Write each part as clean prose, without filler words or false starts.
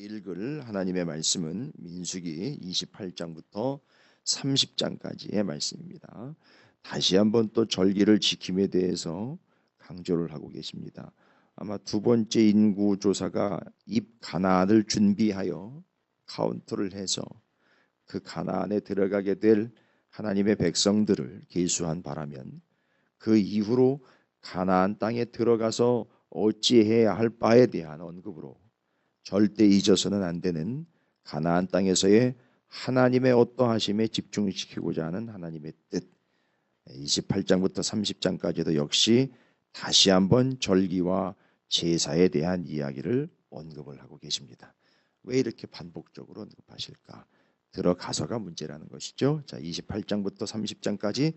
읽을 하나님의 말씀은 민수기 28장부터 30장까지의 말씀입니다. 다시 한번 또 절기를 지킴에 대해서 강조를 하고 계십니다. 아마 두 번째 인구조사가 입 가나안을 준비하여 카운트를 해서 그 가나안에 들어가게 될 하나님의 백성들을 계수한 바라면 그 이후로 가나안 땅에 들어가서 어찌해야 할 바에 대한 언급으로 절대 잊어서는 안 되는 가나안 땅에서의 하나님의 어떠하심에 집중시키고자 하는 하나님의 뜻, 28장부터 30장까지도 역시 다시 한번 절기와 제사에 대한 이야기를 언급을 하고 계십니다. 왜 이렇게 반복적으로 언급하실까? 들어가서가 문제라는 것이죠. 자, 28장부터 30장까지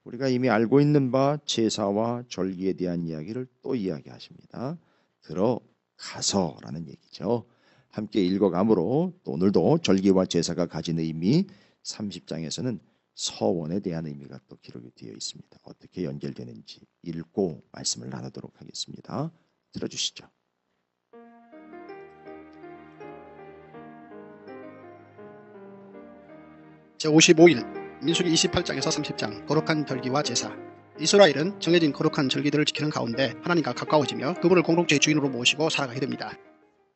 우리가 이미 알고 있는 바 제사와 절기에 대한 이야기를 또 이야기하십니다. 들어가서라는 얘기죠. 함께 읽어가므로 오늘도 절기와 제사가 가진 의미, 30장에서는 서원에 대한 의미가 또 기록이 되어 있습니다. 어떻게 연결되는지 읽고 말씀을 나누도록 하겠습니다. 들어주시죠. 제55일 민수기 28장에서 30장 거룩한 절기와 제사. 이스라엘은 정해진 거룩한 절기들을 지키는 가운데 하나님과 가까워지며 그분을 공동체의 주인으로 모시고 살아가게 됩니다.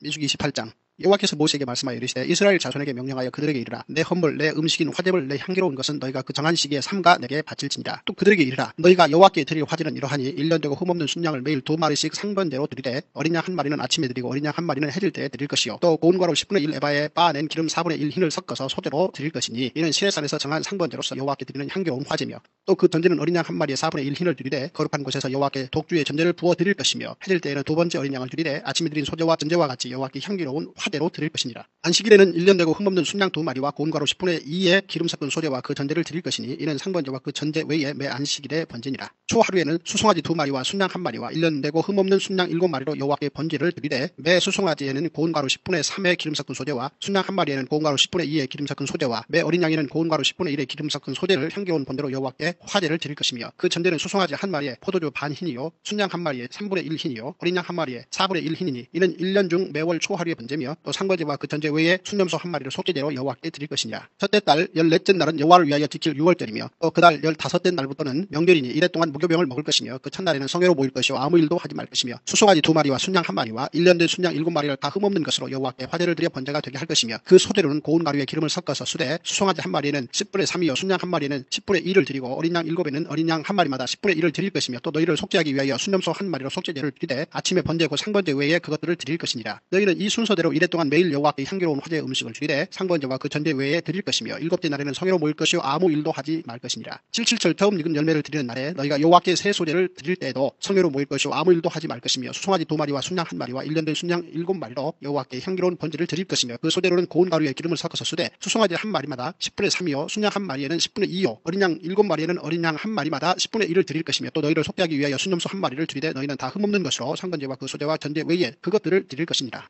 민수기 28장 여호와께서 모세에게 말씀하여 이르시되 이스라엘 자손에게 명령하여 그들에게 이르라 내 헌물 내 음식인 화제물 내 향기로운 것은 너희가 그 정한 시기에 삼가 내게 바칠지니라. 또 그들에게 이르라 너희가 여호와께 드릴 화제는 이러하니 1년 되고 흠없는 순양을 매일 2마리씩 상번대로 드리되 어린 양 1마리는 아침에 드리고 어린 양 1마리는 해질 때에 드릴 것이요 또 고운 가루 10분의 1 에바에 빻아낸 기름 4분의 1 흰을 섞어서 소대로 드릴 것이니 이는 시내산에서 정한 상번대로서 여호와께 드리는 향기로운 화제며 또 그 전제는 어린 양 1마리에 4분의 1 흰을 드리되 거룩한 곳에서 여호와께 독주의 전제를 부어 드릴 것이며 해질 때에는 두 번째 어린 양을 드리되 아침에 드린 소제와 전제와 같이 여호와께 향기로운 화대로 드릴 것이니라. 안식일에는 1년 되고 흠없는 순양 2마리와 고운 가루 10분의 2의 기름 섞은 소제와 그 전제를 드릴 것이니 이는 상번제와 그 전제 외에 매 안식일의 번제니라. 초하루에는 수송아지 2마리와 순양 1마리와 1년 되고 흠없는 순양 7마리로 여호와께 번제를 드리되 매 수송아지에는 고운 가루 10분의 3의 기름 섞은 소제와 순양 1마리에는 고운 가루 10분의 2의 기름 섞은 소제와 매 어린 양에는 고운 가루 10분의 1의 기름 섞은 소제를 향기로운 번제로 여호와께 화제를 드릴 것이며 그 전제는 수송아지 1마리에 포도주 반 흰이요 순양 1마리에 3분의 1 흰이요 어린 양 1마리에 4분의 1 흰이니 이는 1년 중 매월 초하루의 번제며 또 상번제와 그 전제 외에 순염소 1마리를 속죄제로 여호와께 드릴 것이니라. 첫째 달 14째 날은 여호와를 위하여 지킬 6월절이며 또 그 달 15째 날부터는 명절이니 이래 동안 무교병을 먹을 것이며 그 첫날에는 성회로 모일 것이요 아무 일도 하지 말 것이며 수송아지 2마리와 순양 1마리와 1년 된 순양 7마리를 다 흠없는 것으로 여호와께 화제를 드려 번제가 되게 할 것이며 그 소대로는 고운 가루에 기름을 섞어서 수대 수송아지 1마리에는 10분의 3이요 순양 1마리에는 10분의 1을 드리고 어린 양 7에는 어린 양 1마리마다 10분의 1을 드릴 것이며 또 너희를 속죄하기 위하여 순염소 1마리로 속죄제를 드리되 아침에 번제고 상번제 외에 그것들을 드릴 것이니라. 너희는 이 순서대로 이래 동안 매일 여호와께 향기로운 화제의 음식을 드리되 상번제와 그 전제 외에 드릴 것이며 7째 날에는 성회로 모일 것이요 아무 일도 하지 말 것이니라. 77철 처음 익은 열매를 드리는 날에 너희가 여호와께 새 소제를 드릴 때에도 성회로 모일 것이요 아무 일도 하지 말 것이며 수송아지 2마리와 순양 1마리와 1년 된 순양 7마리로 여호와께 향기로운 번제를 드릴 것이며 그 소대로는 고운 가루에 기름을 섞어서 수되 수송아지 1마리마다 10분의 3이요 순양 1마리에는 10분의 2요 어린 양 7마리에는 어린 양 1마리마다 10분의 1을 드릴 것이며 또 너희를 속죄하기 위하여 순염소 1마리를 드리되 너희는 다 흠없는 것으로 상번제와 그 소제와 전제 외에 그것들을 드릴 것이니라.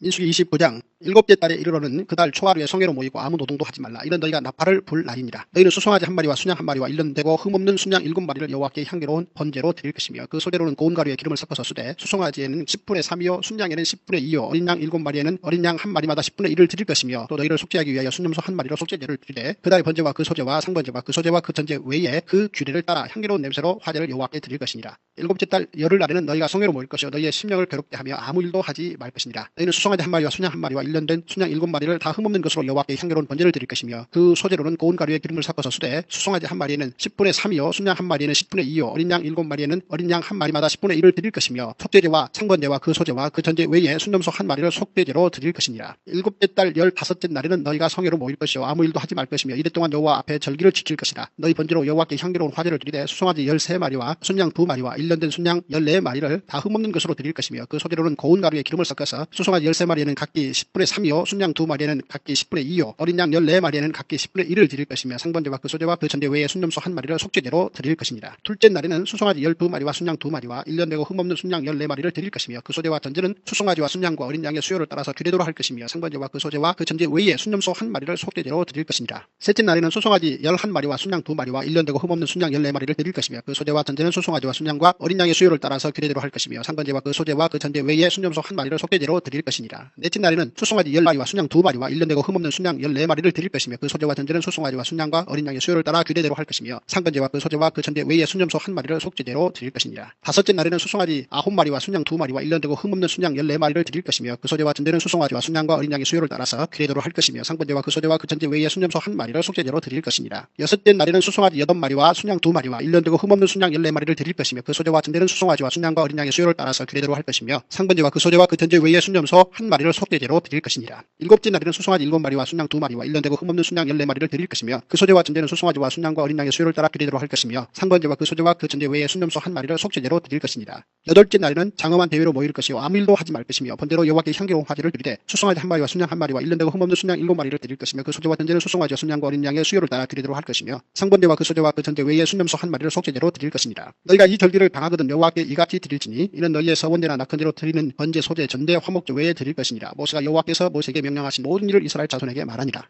민수기 29장 7째 달에 이르러는 그 달 초하루에 성회로 모이고 아무 노동도 하지 말라. 이는 너희가 나팔을 불 날이니라. 너희는 수송아지 1마리와 순양 1마리와 1년 되고 흠없는 순양 7마리를 여호와께 향기로운 번제로 드릴 것이며 그 소대로는 고운 가루에 기름을 섞어서 수되 수송아지에는 10분의 3이요 순양에는 10분의 2요 어린 양 7마리에는 어린 양 1마리마다 10분의 1을 드릴 것이며 또 너희를 속죄하기 위하여 순염소 1마리로 속죄제를 드리되 그 달의 번제와 그 소제와 상번제와 그 소제와 그 전제 외에 그 규례를 따라 향기로운 냄새로 화제를 여호와께 드릴 것이니라. 7째 달 열흘 날에는 너희가 성회로 모일 것이요 너희의 심령을 괴롭게 하며 아무 일도 하지 말 것이니라. 너희는 수송아지 1마리와 순양 1마리와 1년 된 순양 7마리를 다 흠없는 것으로 여호와께 향기로운 번제를 드릴 것이며 그 소재로는 고운 가루에 기름을 섞어서 수되 수송아지 1마리에는 10분의 3이요 순양 1마리에는 10분의 2요 어린 양 7마리에는 어린 양 1마리마다 10분의 1을 드릴 것이며 속죄제와 상번제와 그 소제와 그 전제 외에 순염소 1마리를 속죄제로 드릴 것이니라. 7째 달 15째 날에는 너희가 성회로 모일 것이요 아무 일도 하지 말 것이며 이래 동안 여호와 앞에 절기를 지킬 것이다. 너희 번제로 여호와께 향기로운 화제를 드리되 수송아지 13마리와 순양 2마리와 1년 된 순양 14마리를 다 흠없는 것으로 드릴 것이며 그 소재로는 고운 가루에 기름을 섞어서 수송아지 13마리에는 각기 10분의 3이요 순양 2마리에는 각기 10분의 2요 어린 양 14마리에는 각기 10분의 1을 드릴 것이며 상번제와 그 소제와 그 전제 외에 순염소 1마리를 속죄제로 드릴 것이니라. 둘째 날에는 수송아지 12마리와 순양 2마리와 1년 되고 흠없는 순양 14마리를 드릴 것이며 그 소제와 전제는 수송아지와 순양과 어린 양의 수요를 따라서 규례대로 할 것이며 상번제와 그 소제와 그 전제 외에 순염소 1마리를 속죄제로 드릴 것이니라. 셋째 날에는 수송아지 11마리와 순양 2마리와 1년 되고 흠없는 순양 14마리를 드릴 것이며 그 소제와 전제는 수송아지와 순양과 어린 양의 수요를 따라서 규례대로 할 것이며 상번제와 그 소제와 그 전제 외에 순염소 1마리를 속죄제로 드릴 것이니라. 것이니라. 넷째 날에는 수송아지 10마리와 순양 2마리와 1년되고 흠없는 순양 14마리를 드릴 것이며 그 소재와 전제는 수송아지와 순양과 어린 양의 수요를 따라 규례대로 할 것이며 상건제와 그 소재와 그 전제 외에 순점소 1마리를 속죄제로 드릴 것이니라. 다섯째 날에는 수송아지 9마리와 순양 2마리와 1년되고 흠없는 순양 14마리를 드릴 것이며 그 소재와 전제는 수송아지와 순양과 어린 양의 수요를 따라서 규례대로 할 것이며 상건제와 그 소재와 그 전제 외에 순점소 1마리를 속죄제로 드릴 것이니라. 여섯째 날에는 수송아지 8마리와 순양 2마리와 1년되고 흠없는 순양 14마리를 드릴 것이며 그 소재와 전제는 수송아지와 순양과 어린 양의 수요를 따라서 규례대로 할 것이며 상번제와 그 소재와 그 전제 외에 순점소 1마리를 속죄제로 드릴 것이니라. 일곱째 날에는 수송아지 7마리와 순양 2마리와 1년되고 흠없는 순양 14마리를 드릴 것이며 그 소재와 전제는 수송아지와 순양과 어린 양의 수요를 따라 규례대로 할 것이며 상번제와 그 소재와 그 전제 외에 순점소 1마리를 속죄제로 드릴 것이니라. 여덟째 날에는 장엄한 대회로 모일 것이요 아무 일도 하지 말 것이며 번제로 여호와께 향기로운 화제를 드리되 수송아지 1마리와 순양 1마리와 1년되고 흠없는 순양 7마리를 드릴 것이며 그 소재와 전제는 수송아지와 순양과 어린 양의 수요를 따라 규례대로 할 것이며 상번제와 그 소재와 그 전제 외에 순점소 1마리를 속죄제로 드릴 것이니라. 너희가 이 절기를 당하거든 여호와께 이같이 드릴지니 이는 너희의 서원제나 낙헌제로 드리는 번제 소제 전대 화목제 외에 드릴 것이니라. 모세가 여호와께서 모세에게 명령하신 모든 일을 이스라엘 자손에게 말하니라.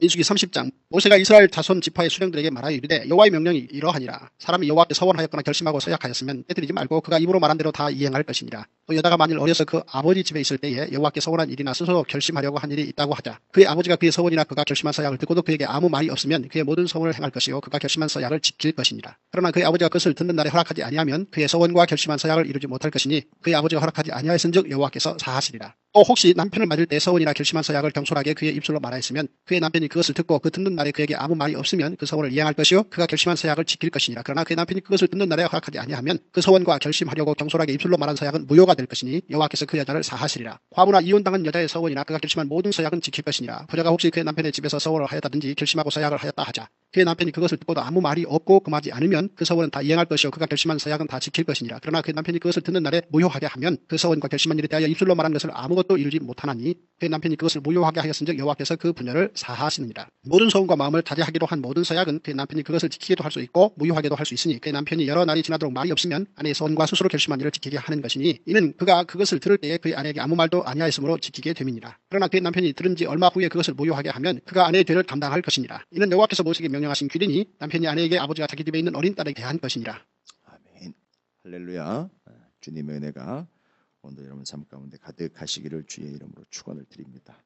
민수기 30장. 모세가 이스라엘 자손 지파의 수령들에게 말하여 이르되 여호와의 명령이 이러하니라. 사람이 여호와께 서원하였거나 결심하고 서약하였으면 빼뜨리지 말고 그가 입으로 말한 대로 다 이행할 것이니라. 또 여자가 만일 어려서 그 아버지 집에 있을 때에 여호와께 서원한 일이나 스스로 결심하려고 한 일이 있다고 하자. 그의 아버지가 그의 서원이나 그가 결심한 서약을 듣고도 그에게 아무 말이 없으면 그의 모든 서원을 행할 것이요 그가 결심한 서약을 지킬 것이니라. 그러나 그의 아버지가 그것을 듣는 날에 허락하지 아니하면 그의 서원과 결심한 서약을 이루지 못할 것이니 그의 아버지가 허락하지 아니하였은즉 여호와께서 사하시리라. 또 혹시 남편을 맞을 때 서원이나 결심한 서약을 경솔하게 그의 입술로 말하였으면 그의 남편이 그것을 듣고 그 듣는 날에 그에게 아무 말이 없으면 그 서원을 이행할 것이요 그가 결심한 서약을 지킬 것이니라. 그러나 그의 남편이 그것을 듣는 날에 허락하지 아니하면 그 서원과 결심하려고 경솔하게 입술로 말한 서약은 무효가 될 것이니 여호와께서 그 여자를 사하시리라. 과부나 이혼당한 여자의 서원이나 그가 결심한 모든 서약은 지킬 것이니라. 부자가 혹시 그의 남편의 집에서 서원을 하였다든지 결심하고 서약을 하였다 하자. 그의 남편이 그것을 듣고도 아무 말이 없고 금하지 않으면 그 서원은 다 이행할 것이요 그가 결심한 서약은 다 지킬 것이니라. 그러나 그의 남편이 그것을 듣는 날에 무효하게 하면 그 서원과 결심한 일에 대하여 입술로 말한 것을 아무것도 이루지 못하나니 그의 남편이 그것을 무효하게 하였은즉 여호와께서 그 분녀를 사하시느니라. 모든 서원과 마음을 다지하기로 한 모든 서약은 그의 남편이 그것을 지키기도 할 수 있고 무효하게도 할 수 있으니 그의 남편이 여러 날이 지나도록 말이 없으면 아내의 서원과 스스로 결심한 일을 지키게 하는 것이니 이는 그가 그것을 들을 때에 그의 아내에게 아무 말도 아니하였으므로 지키게 됨이니라. 그러나 그의 남편이 들은 지 얼마 후에 그것을 무효하게 하면 그가 아내의 죄를 담당할 것이니라. 이는 여호와께서 모세에게 명령하신 규례니 남편이 아내에게 아버지가 자기 집에 있는 어린 딸에 대한 것이니라. 아멘. 할렐루야. 주님의 은혜가 오늘 여러분 삶 가운데 가득하시기를 주의 이름으로 축원을 드립니다.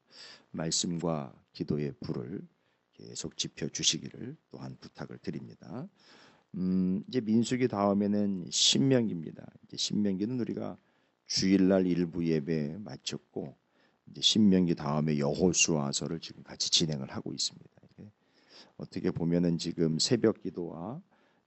말씀과 기도의 불을 계속 지펴 주시기를 또한 부탁을 드립니다. 이제 민수기 다음에는 신명기입니다. 이제 신명기는 우리가 주일날 일부 예배 마쳤고 이제 신명기 다음에 여호수아서를 지금 같이 진행을 하고 있습니다. 어떻게 보면은 지금 새벽기도와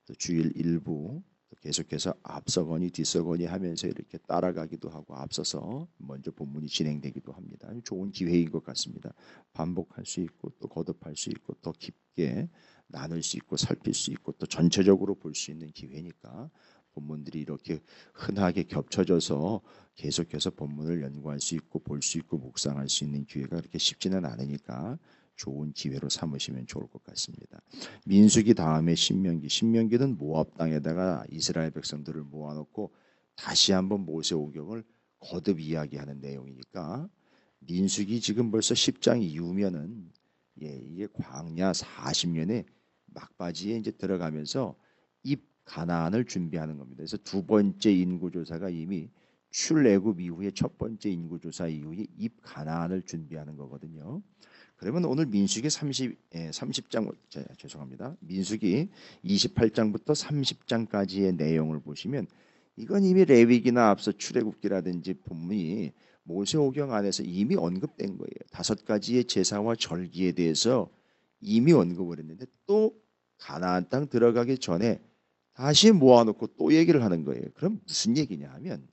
또 주일 일부 또 계속해서 앞서거니 뒤서거니 하면서 이렇게 따라가기도 하고 앞서서 먼저 본문이 진행되기도 합니다. 좋은 기회인 것 같습니다. 반복할 수 있고 또 거듭할 수 있고 더 깊게 나눌 수 있고 살필 수 있고 또 전체적으로 볼 수 있는 기회니까 본문들이 이렇게 흔하게 겹쳐져서 계속해서 본문을 연구할 수 있고 볼 수 있고 묵상할 수 있는 기회가 그렇게 쉽지는 않으니까 좋은 기회로 삼으시면 좋을 것 같습니다. 민수기 다음에 신명기. 신명기는 모압 땅에다가 이스라엘 백성들을 모아놓고 다시 한번 모세 오경을 거듭 이야기하는 내용이니까 민수기 지금 벌써 10장 이후면은 이게 광야 40년의 막바지에 이제 들어가면서 입 가나안을 준비하는 겁니다. 그래서 두 번째 인구조사가 이미 출애굽 이후에 첫 번째 인구조사 이후에 입 가나안을 준비하는 거거든요. 그러면 오늘 민수기 30장 죄송합니다. 민수기 28장부터 30장까지의 내용을 보시면 이건 이미 레위기나 앞서 출애굽기라든지 본문이 모세오경 안에서 이미 언급된 거예요. 5가지의 제사와 절기에 대해서 이미 언급을 했는데 또 가나안 땅 들어가기 전에 다시 모아놓고 또 얘기를 하는 거예요. 그럼 무슨 얘기냐 하면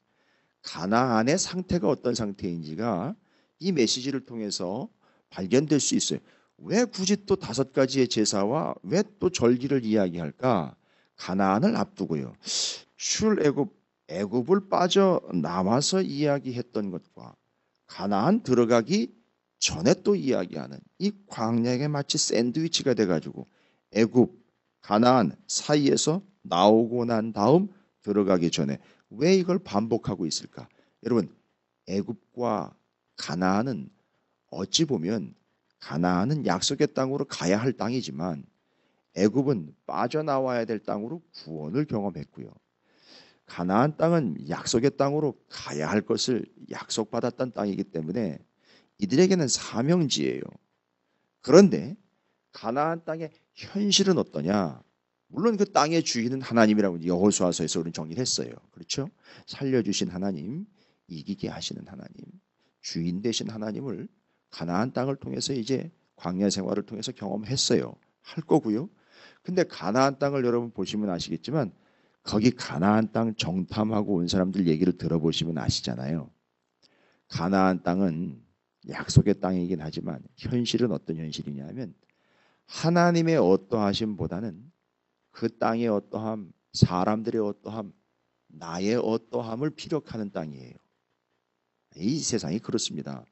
가나안의 상태가 어떤 상태인지가 이 메시지를 통해서 발견될 수 있어요. 왜 굳이 또 5가지의 제사와 왜 또 절기를 이야기할까? 가나안을 앞두고요. 애굽을 빠져나와서 이야기했던 것과 가나안 들어가기 전에 또 이야기하는 이 광야에 마치 샌드위치가 돼가지고 애굽, 가나안 사이에서 나오고 난 다음 들어가기 전에 왜 이걸 반복하고 있을까? 여러분, 애굽과 가나안은 어찌 보면 가나안은 약속의 땅으로 가야 할 땅이지만 애굽은 빠져나와야 될 땅으로 구원을 경험했고요. 가나안 땅은 약속의 땅으로 가야 할 것을 약속받았던 땅이기 때문에 이들에게는 사명지예요. 그런데 가나안 땅의 현실은 어떠냐? 물론 그 땅의 주인은 하나님이라고 여호수아서에서 우리는 정리를 했어요. 그렇죠? 살려주신 하나님, 이기게 하시는 하나님, 주인 되신 하나님을 가나안 땅을 통해서 이제 광야 생활을 통해서 경험했어요. 할 거고요. 근데 가나안 땅을 여러분 보시면 아시겠지만 거기 가나안 땅 정탐하고 온 사람들 얘기를 들어보시면 아시잖아요. 가나안 땅은 약속의 땅이긴 하지만 현실은 어떤 현실이냐면 하나님의 어떠하심보다는 그 땅의 어떠함, 사람들의 어떠함, 나의 어떠함을 피력하는 땅이에요. 이 세상이 그렇습니다.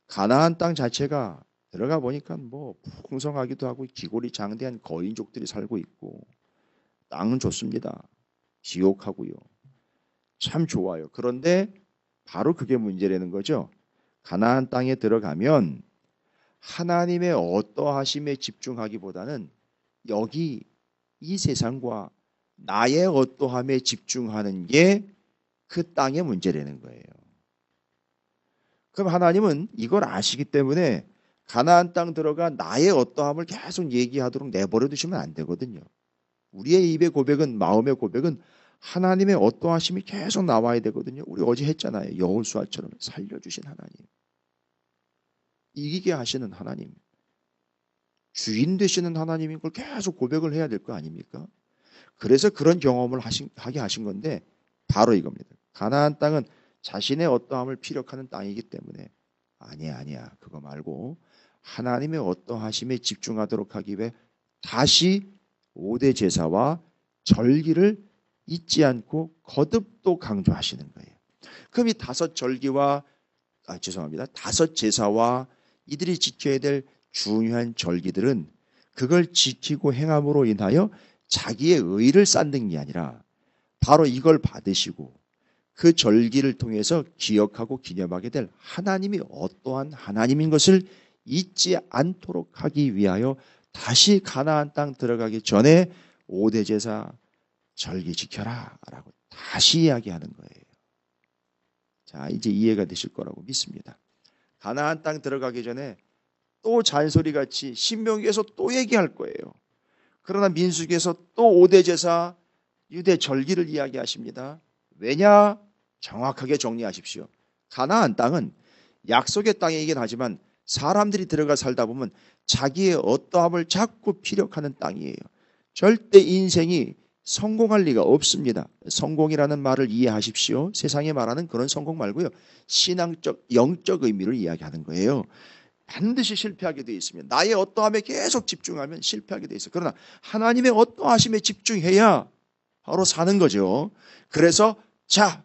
가나안 땅 자체가 들어가 보니까 뭐 풍성하기도 하고 기골이 장대한 거인족들이 살고 있고 땅은 좋습니다. 지옥하고요. 참 좋아요. 그런데 바로 그게 문제라는 거죠. 가나안 땅에 들어가면 하나님의 어떠하심에 집중하기보다는 여기 이 세상과 나의 어떠함에 집중하는 게 그 땅의 문제라는 거예요. 그럼 하나님은 이걸 아시기 때문에 가나안 땅 들어가 나의 어떠함을 계속 얘기하도록 내버려 두시면 안 되거든요. 우리의 입의 고백은, 마음의 고백은 하나님의 어떠하심이 계속 나와야 되거든요. 우리 어제 했잖아요. 여호수아처럼 살려주신 하나님, 이기게 하시는 하나님, 주인 되시는 하나님인 걸 계속 고백을 해야 될 거 아닙니까? 그래서 그런 경험을 하게 하신 건데 바로 이겁니다. 가나안 땅은 자신의 어떠함을 피력하는 땅이기 때문에 아니야 그거 말고 하나님의 어떠하심에 집중하도록 하기 위해 다시 5대 제사와 절기를 잊지 않고 거듭 또 강조하시는 거예요. 그럼 이 5절기와 다섯 제사와 이들이 지켜야 될 중요한 절기들은 그걸 지키고 행함으로 인하여 자기의 의를 쌓는 게 아니라 바로 이걸 받으시고 그 절기를 통해서 기억하고 기념하게 될 하나님이 어떠한 하나님인 것을 잊지 않도록 하기 위하여 다시 가나안 땅 들어가기 전에 5대 제사 절기 지켜라 라고 다시 이야기하는 거예요. 자, 이제 이해가 되실 거라고 믿습니다. 가나안 땅 들어가기 전에 또 잔소리같이 신명기에서 또 얘기할 거예요. 그러나 민수기에서 또 5대 제사 유대 절기를 이야기하십니다. 왜냐? 정확하게 정리하십시오. 가나안 땅은 약속의 땅이긴 하지만 사람들이 들어가 살다 보면 자기의 어떠함을 자꾸 피력하는 땅이에요. 절대 인생이 성공할 리가 없습니다. 성공이라는 말을 이해하십시오. 세상에 말하는 그런 성공 말고요. 신앙적, 영적 의미를 이야기하는 거예요. 반드시 실패하게 되어 있습니다. 나의 어떠함에 계속 집중하면 실패하게 되어 있어요. 그러나 하나님의 어떠하심에 집중해야 바로 사는 거죠. 그래서 자,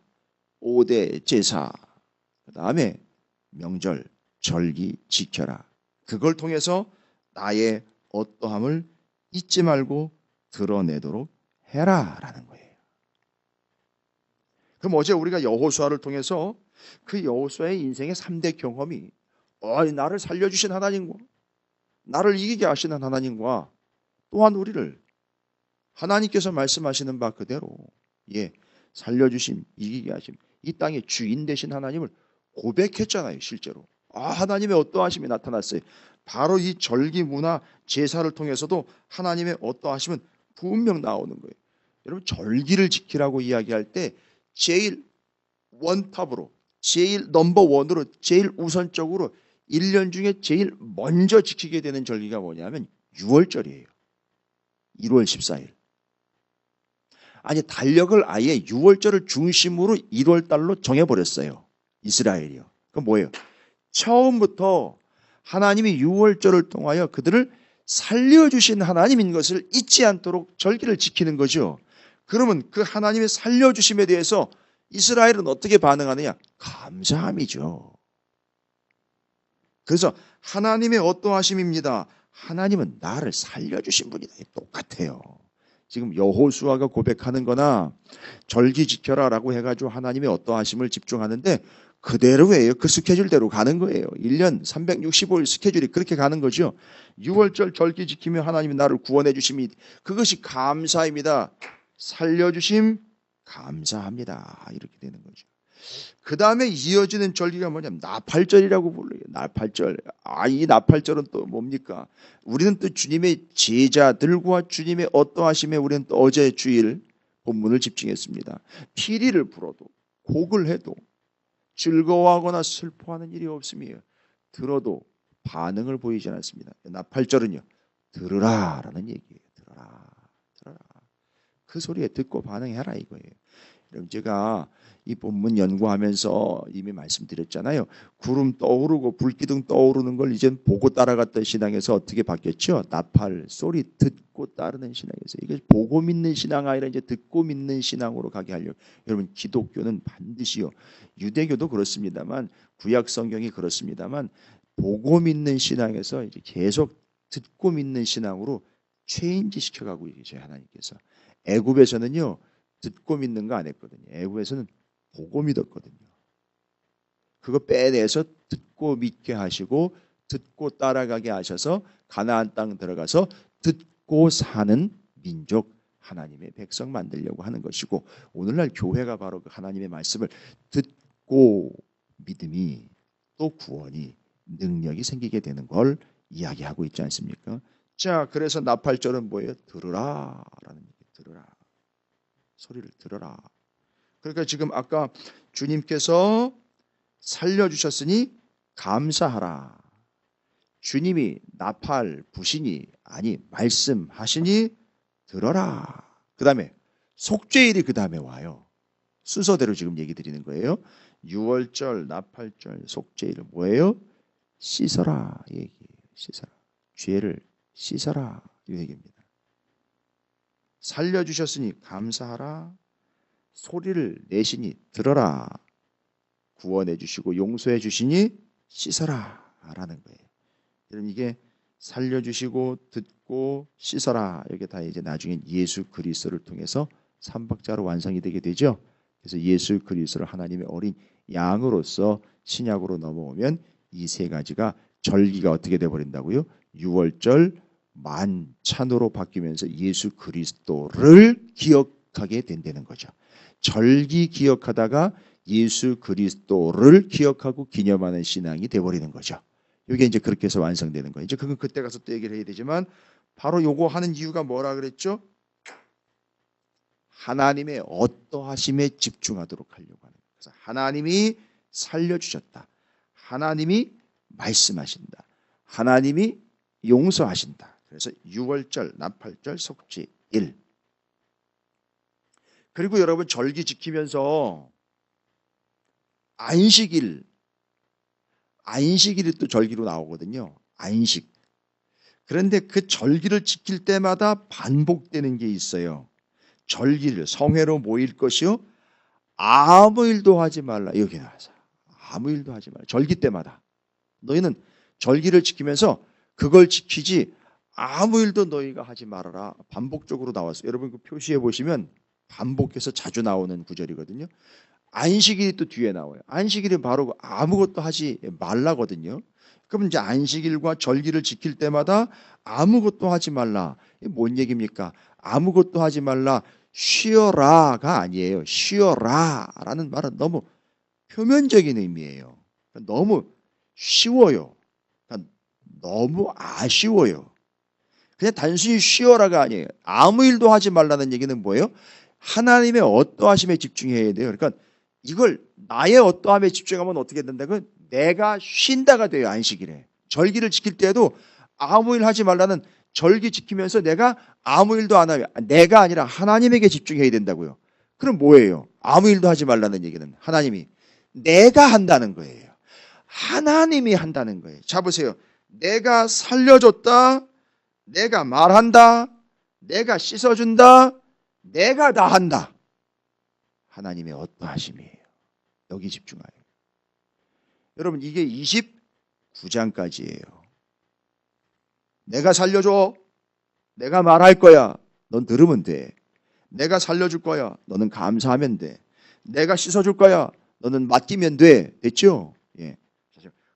5대 제사, 그 다음에 명절, 절기 지켜라. 그걸 통해서 나의 어떠함을 잊지 말고 드러내도록 해라 라는 거예요. 그럼 어제 우리가 여호수아를 통해서 그 여호수아의 인생의 3대 경험이 나를 살려주신 하나님과 나를 이기게 하시는 하나님과 또한 우리를 하나님께서 말씀하시는 바 그대로 살려주심, 이기게 하심, 이 땅의 주인 되신 하나님을 고백했잖아요. 실제로 하나님의 어떠하심이 나타났어요. 바로 이 절기 문화 제사를 통해서도 하나님의 어떠하심은 분명 나오는 거예요. 여러분 절기를 지키라고 이야기할 때 제일 원탑으로 제일 넘버원으로 제일 우선적으로 1년 중에 제일 먼저 지키게 되는 절기가 뭐냐면 6월절이에요. 1월 14일. 아니 달력을 아예 6월절을 중심으로 1월달로 정해버렸어요. 이스라엘이요. 그건 뭐예요? 처음부터 하나님이 6월절을 통하여 그들을 살려주신 하나님인 것을 잊지 않도록 절기를 지키는 거죠. 그러면 그 하나님의 살려주심에 대해서 이스라엘은 어떻게 반응하느냐? 감사함이죠. 그래서 하나님의 어떠하심입니다. 하나님은 나를 살려주신 분이다. 똑같아요. 지금 여호수아가 고백하는 거나 절기 지켜라 라고 해가지고 하나님의 어떠하심을 집중하는데 그대로예요. 그 스케줄대로 가는 거예요. 1년 365일 스케줄이 그렇게 가는 거죠. 6월절 절기 지키며 하나님이 나를 구원해 주심이 그것이 감사입니다. 살려주심, 감사합니다. 이렇게 되는 거죠. 그 다음에 이어지는 절기가 뭐냐면 나팔절이라고 불러요. 나팔절. 이 나팔절은 또 뭡니까? 우리는 또 주님의 제자들과 주님의 어떠하심에 우리는 또 어제 주일 본문을 집중했습니다. 피리를 불어도 곡을 해도 즐거워하거나 슬퍼하는 일이 없으며 들어도 반응을 보이지 않았습니다. 나팔절은요, 들으라라는 얘기예요. 들어라, 들어라. 그 소리에 듣고 반응해라 이거예요. 그럼 제가 이 본문 연구하면서 이미 말씀드렸잖아요. 구름 떠오르고 불기둥 떠오르는 걸 이젠 보고 따라갔던 신앙에서 어떻게 바뀌었죠? 나팔 소리 듣고 따르는 신앙에서 이게 보고 믿는 신앙 아니라 이제 듣고 믿는 신앙으로 가게 하려고. 여러분 기독교는 반드시요. 유대교도 그렇습니다만 구약 성경이 그렇습니다만 보고 믿는 신앙에서 이제 계속 듣고 믿는 신앙으로 체인지 시켜가고 계세요 하나님께서. 애굽에서는요 듣고 믿는 거 안 했거든요. 애굽에서는 보고 믿었거든요. 그거 빼내서 듣고 믿게 하시고 듣고 따라가게 하셔서 가나안 땅 들어가서 듣고 사는 민족 하나님의 백성 만들려고 하는 것이고 오늘날 교회가 바로 그 하나님의 말씀을 듣고 믿음이 또 구원이 능력이 생기게 되는 걸 이야기하고 있지 않습니까? 자, 그래서 나팔절은 뭐예요? 들으라라는 얘기. 들으라. 소리를 들어라. 그러니까 지금 아까 주님께서 살려주셨으니 감사하라. 주님이 나팔 부시니 아니 말씀하시니 들어라. 그 다음에 속죄일이 그 다음에 와요. 순서대로 지금 얘기 드리는 거예요. 유월절, 나팔절, 속죄일은 뭐예요? 씻어라 얘기예요. 씻어라. 죄를 씻어라 이 얘기입니다. 살려주셨으니 감사하라. 소리를 내시니 들어라. 구원해 주시고 용서해 주시니 씻어라 라는 거예요. 여러분 이게 살려주시고 듣고 씻어라 이게 다 이제 나중에 예수 그리스도를 통해서 삼박자로 완성이 되게 되죠. 그래서 예수 그리스도를 하나님의 어린 양으로서 신약으로 넘어오면 이 세 가지가 절기가 어떻게 돼버린다고요? 유월절 만찬으로 바뀌면서 예수 그리스도를 기억하게 된다는 거죠. 절기 기억하다가 예수 그리스도를 기억하고 기념하는 신앙이 돼버리는 거죠. 이게 이제 그렇게 해서 완성되는 거예요. 이제 그건 그때 가서 또 얘기를 해야 되지만 바로 요거 하는 이유가 뭐라 그랬죠? 하나님의 어떠하심에 집중하도록 하려고 하는 거예요. 그래서 하나님이 살려주셨다. 하나님이 말씀하신다. 하나님이 용서하신다. 그래서 유월절, 나팔절, 속죄일. 그리고 여러분 절기 지키면서 안식일이 또 절기로 나오거든요. 안식. 그런데 그 절기를 지킬 때마다 반복되는 게 있어요. 절기를 성회로 모일 것이요. 아무 일도 하지 말라. 여기 나와서 아무 일도 하지 말라. 절기 때마다. 너희는 절기를 지키면서 그걸 지키지 아무 일도 너희가 하지 말아라. 반복적으로 나왔어요. 여러분 그 표시해 보시면 반복해서 자주 나오는 구절이거든요. 안식일이 또 뒤에 나와요. 안식일이 바로 아무것도 하지 말라거든요. 그럼 이제 안식일과 절기를 지킬 때마다 아무것도 하지 말라. 이게 뭔 얘기입니까? 아무것도 하지 말라. 쉬어라가 아니에요. 쉬어라라는 말은 너무 표면적인 의미예요. 너무 쉬워요. 너무 아쉬워요. 그냥 단순히 쉬어라가 아니에요. 아무 일도 하지 말라는 얘기는 뭐예요? 하나님의 어떠하심에 집중해야 돼요. 그러니까 이걸 나의 어떠함에 집중하면 어떻게 된다고? 내가 쉰다가 돼요. 안식일에. 절기를 지킬 때에도 아무 일 하지 말라는 절기 지키면서 내가 아무 일도 안 하면 내가 아니라 하나님에게 집중해야 된다고요. 그럼 뭐예요? 아무 일도 하지 말라는 얘기는 하나님이 내가 한다는 거예요. 하나님이 한다는 거예요. 자 보세요. 내가 살려줬다. 내가 말한다. 내가 씻어준다. 내가 다 한다. 하나님의 어떠하심이에요. 여기 집중하여. 여러분 이게 29장까지예요. 내가 살려줘. 내가 말할 거야. 넌 들으면 돼. 내가 살려줄 거야. 너는 감사하면 돼. 내가 씻어줄 거야. 너는 맡기면 돼. 됐죠? 예.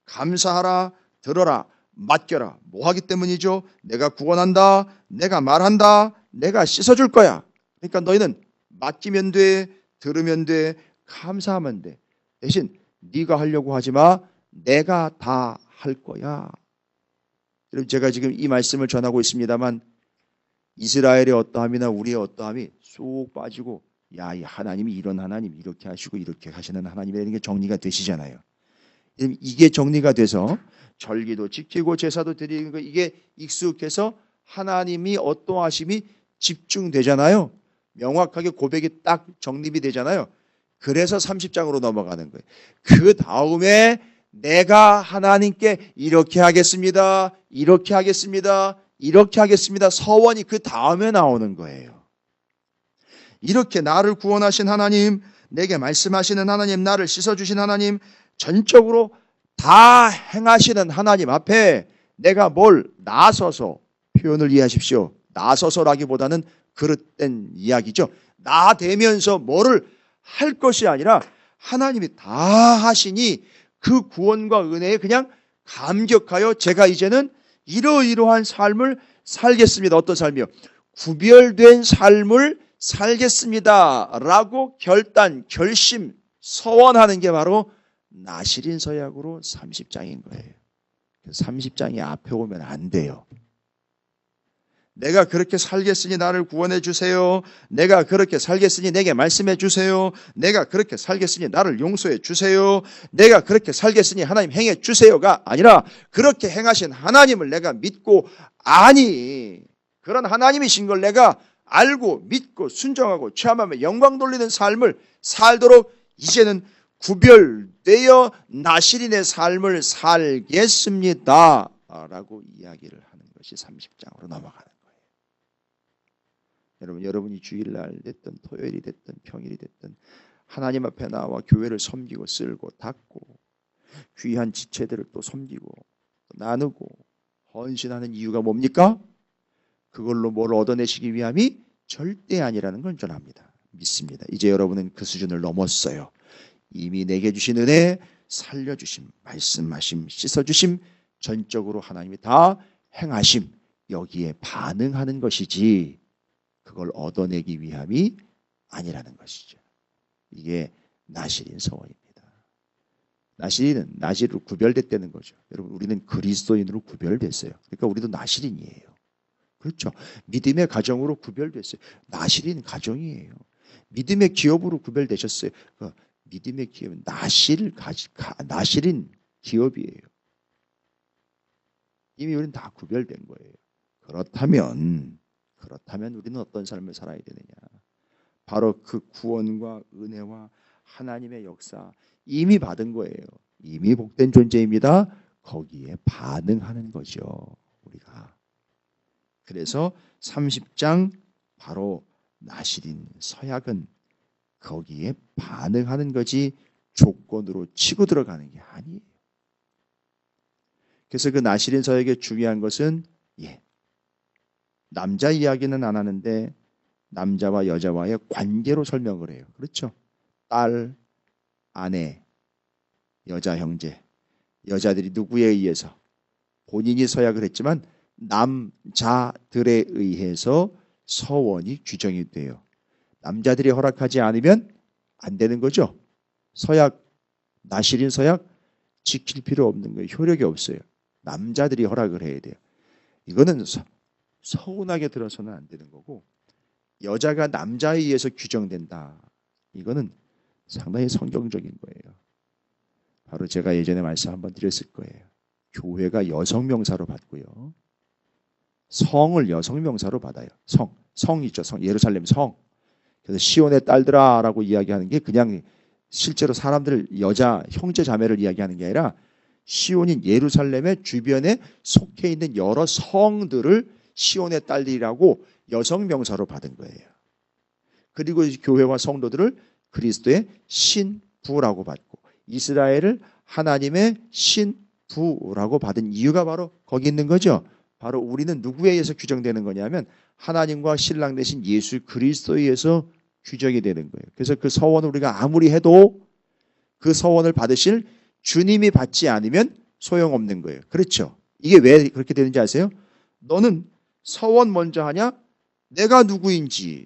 감사하라. 들어라. 맡겨라. 뭐 하기 때문이죠? 내가 구원한다. 내가 말한다. 내가 씻어줄 거야. 그러니까 너희는 맡기면 돼. 들으면 돼. 감사하면 돼. 대신 네가 하려고 하지 마. 내가 다 할 거야. 여러분 제가 지금 이 말씀을 전하고 있습니다만 이스라엘의 어떠함이나 우리의 어떠함이 쏙 빠지고 야, 이 하나님이 이런 하나님 이렇게 하시고 이렇게 하시는 하나님이라는 게 정리가 되시잖아요. 이게 정리가 돼서 절기도 지키고 제사도 드리는 거 이게 익숙해서 하나님이 어떠하심이 집중되잖아요. 명확하게 고백이 딱 정립이 되잖아요. 그래서 30장으로 넘어가는 거예요. 그 다음에 내가 하나님께 이렇게 하겠습니다. 이렇게 하겠습니다. 이렇게 하겠습니다. 서원이 그 다음에 나오는 거예요. 이렇게 나를 구원하신 하나님, 내게 말씀하시는 하나님, 나를 씻어주신 하나님, 전적으로 다 행하시는 하나님 앞에 내가 뭘 나서서 표현을 이해하십시오. 나서서라기보다는 그릇된 이야기죠. 나대면서 뭐를 할 것이 아니라 하나님이 다 하시니 그 구원과 은혜에 그냥 감격하여 제가 이제는 이러이러한 삶을 살겠습니다. 어떤 삶이요? 구별된 삶을 살겠습니다. 라고 결단, 결심, 서원하는 게 바로 나실인 서약으로 30장인 거예요. 30장이 앞에 오면 안 돼요. 내가 그렇게 살겠으니 나를 구원해 주세요. 내가 그렇게 살겠으니 내게 말씀해 주세요. 내가 그렇게 살겠으니 나를 용서해 주세요. 내가 그렇게 살겠으니 하나님 행해 주세요가 아니라 그렇게 행하신 하나님을 내가 믿고 아니 그런 하나님이신 걸 내가 알고 믿고 순종하고 체험하며 영광 돌리는 삶을 살도록 이제는 구별되어 나실인의 삶을 살겠습니다. 라고 이야기를 하는 것이 30장으로 넘어가는 거예요. 여러분이 주일날 됐든 토요일이 됐든 평일이 됐든 하나님 앞에 나와 교회를 섬기고 쓸고 닦고 귀한 지체들을 또 섬기고 또 나누고 헌신하는 이유가 뭡니까? 그걸로 뭘 얻어내시기 위함이 절대 아니라는 걸 저는 압니다. 믿습니다. 이제 여러분은 그 수준을 넘었어요. 이미 내게 주신 은혜, 살려주심, 말씀하심, 씻어주심, 전적으로 하나님이 다 행하심, 여기에 반응하는 것이지 그걸 얻어내기 위함이 아니라는 것이죠. 이게 나실인 서원입니다. 나실인은 나실로 구별됐다는 거죠. 여러분 우리는 그리스도인으로 구별됐어요. 그러니까 우리도 나실인이에요. 그렇죠. 믿음의 가정으로 구별됐어요. 나실인 가정이에요. 믿음의 기업으로 구별되셨어요. 믿음의 기업은 나실인 기업이에요. 이미 우리는 다 구별된 거예요. 그렇다면 우리는 어떤 삶을 살아야 되느냐? 바로 그 구원과 은혜와 하나님의 역사 이미 받은 거예요. 이미 복된 존재입니다. 거기에 반응하는 거죠. 우리가. 그래서 30장 바로 나실인 서약은 거기에 반응하는 거지 조건으로 치고 들어가는 게 아니에요. 그래서 그 나실인 서약의 중요한 것은 남자 이야기는 안 하는데 남자와 여자와의 관계로 설명을 해요. 그렇죠? 딸, 아내, 여자 형제, 여자들이 누구에 의해서 본인이 서약을 했지만 남자들에 의해서 서원이 규정이 돼요. 남자들이 허락하지 않으면 안 되는 거죠. 서약, 나실인 서약 지킬 필요 없는 거예요. 효력이 없어요. 남자들이 허락을 해야 돼요. 이거는 서운하게 들어서는 안 되는 거고 여자가 남자에 의해서 규정된다. 이거는 상당히 성경적인 거예요. 바로 제가 예전에 말씀 한번 드렸을 거예요. 교회가 여성 명사로 받고요. 성을 여성 명사로 받아요. 성 있죠. 예루살렘 성. 그래서 시온의 딸들아 라고 이야기하는 게 그냥 실제로 사람들 여자 형제 자매를 이야기하는 게 아니라 시온인 예루살렘의 주변에 속해 있는 여러 성들을 시온의 딸들이라고 여성 명사로 받은 거예요. 그리고 교회와 성도들을 그리스도의 신부라고 받고 이스라엘을 하나님의 신부라고 받은 이유가 바로 거기 있는 거죠. 바로 우리는 누구에 의해서 규정되는 거냐면 하나님과 신랑 되신 예수 그리스도에 의해서 규정이 되는 거예요. 그래서 그 서원을 우리가 아무리 해도 그 서원을 받으실 주님이 받지 않으면 소용없는 거예요. 그렇죠? 이게 왜 그렇게 되는지 아세요? 너는 서원 먼저 하냐? 내가 누구인지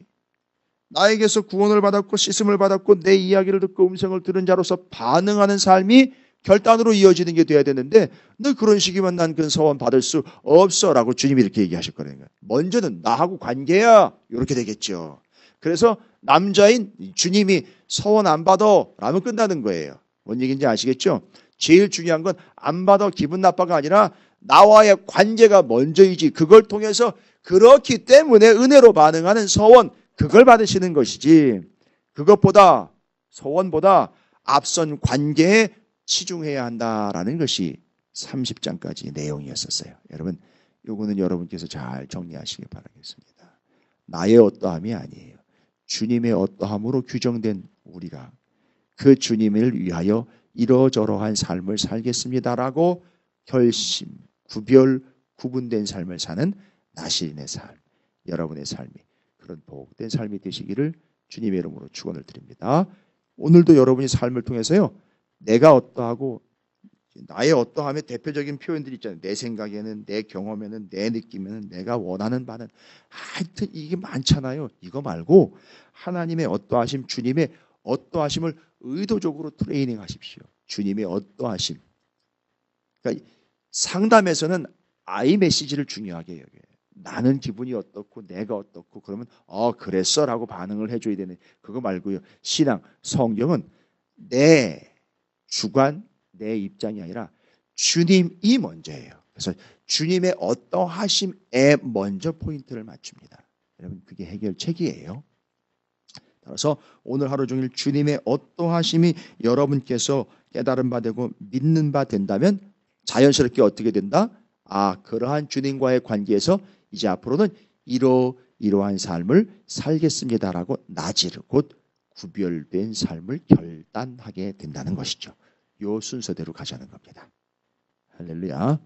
나에게서 구원을 받았고 씻음을 받았고 내 이야기를 듣고 음성을 들은 자로서 반응하는 삶이 결단으로 이어지는 게 돼야 되는데 너 그런 식이면 난 그 서원 받을 수 없어 라고 주님이 이렇게 얘기하실 거라는 거예요. 먼저는 나하고 관계야 이렇게 되겠죠. 그래서 남자인 주님이 서원 안 받아 라면 끝나는 거예요. 뭔 얘기인지 아시겠죠? 제일 중요한 건 안 받아 기분 나빠가 아니라 나와의 관계가 먼저이지, 그걸 통해서 그렇기 때문에 은혜로 반응하는 서원, 그걸 받으시는 것이지, 그것보다 서원보다 앞선 관계에 치중해야 한다라는 것이 30장까지 내용이었었어요. 여러분, 요거는 여러분께서 잘 정리하시기 바라겠습니다. 나의 어떠함이 아니에요. 주님의 어떠함으로 규정된 우리가 그 주님을 위하여 이러저러한 삶을 살겠습니다라고 결심, 구별, 구분된 삶을 사는 나시린의 삶, 여러분의 삶이 그런 복된 삶이 되시기를 주님의 이름으로 축원을 드립니다. 오늘도 여러분이 삶을 통해서요, 내가 어떠하고 나의 어떠함의 대표적인 표현들이 있잖아요. 내 생각에는, 내 경험에는, 내 느낌에는, 내가 원하는 바는, 하여튼 이게 많잖아요. 이거 말고 하나님의 어떠하심, 주님의 어떠하심을 의도적으로 트레이닝 하십시오. 주님의 어떠하심. 그러니까 상담에서는 I 메시지를 중요하게 여겨요. 나는 기분이 어떻고 내가 어떻고 그러면 그랬어 라고 반응을 해줘야 되는 그거 말고요. 신앙, 성경은 내 주관, 내 입장이 아니라 주님이 먼저예요. 그래서 주님의 어떠하심에 먼저 포인트를 맞춥니다. 여러분, 그게 해결책이에요. 따라서 오늘 하루 종일 주님의 어떠하심이 여러분께서 깨달은 바 되고 믿는 바 된다면 자연스럽게 어떻게 된다? 그러한 주님과의 관계에서 이제 앞으로는 이러한 삶을 살겠습니다라고 나지르, 곧 구별된 삶을 결단하게 된다는 것이죠. 요 순서대로 가자는 겁니다. 할렐루야.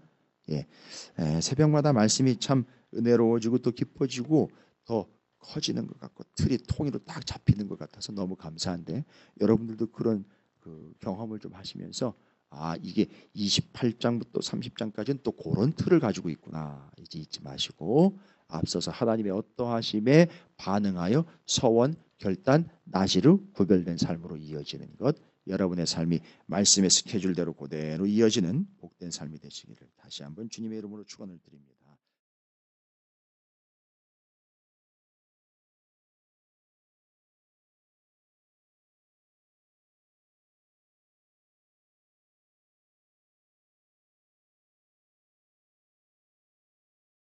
새벽마다 말씀이 참 은혜로워지고 또 깊어지고 더 커지는 것 같고 틀이 통일로 딱 잡히는 것 같아서 너무 감사한데, 여러분들도 그런 그 경험을 좀 하시면서 이게 28장부터 30장까지는 또 그런 틀을 가지고 있구나, 이제 잊지 마시고 앞서서 하나님의 어떠하심에 반응하여 서원, 결단, 나시르, 구별된 삶으로 이어지는 것, 여러분의 삶이 말씀의 스케줄대로 그대로 이어지는 복된 삶이 되시기를 다시 한번 주님의 이름으로 축원을 드립니다.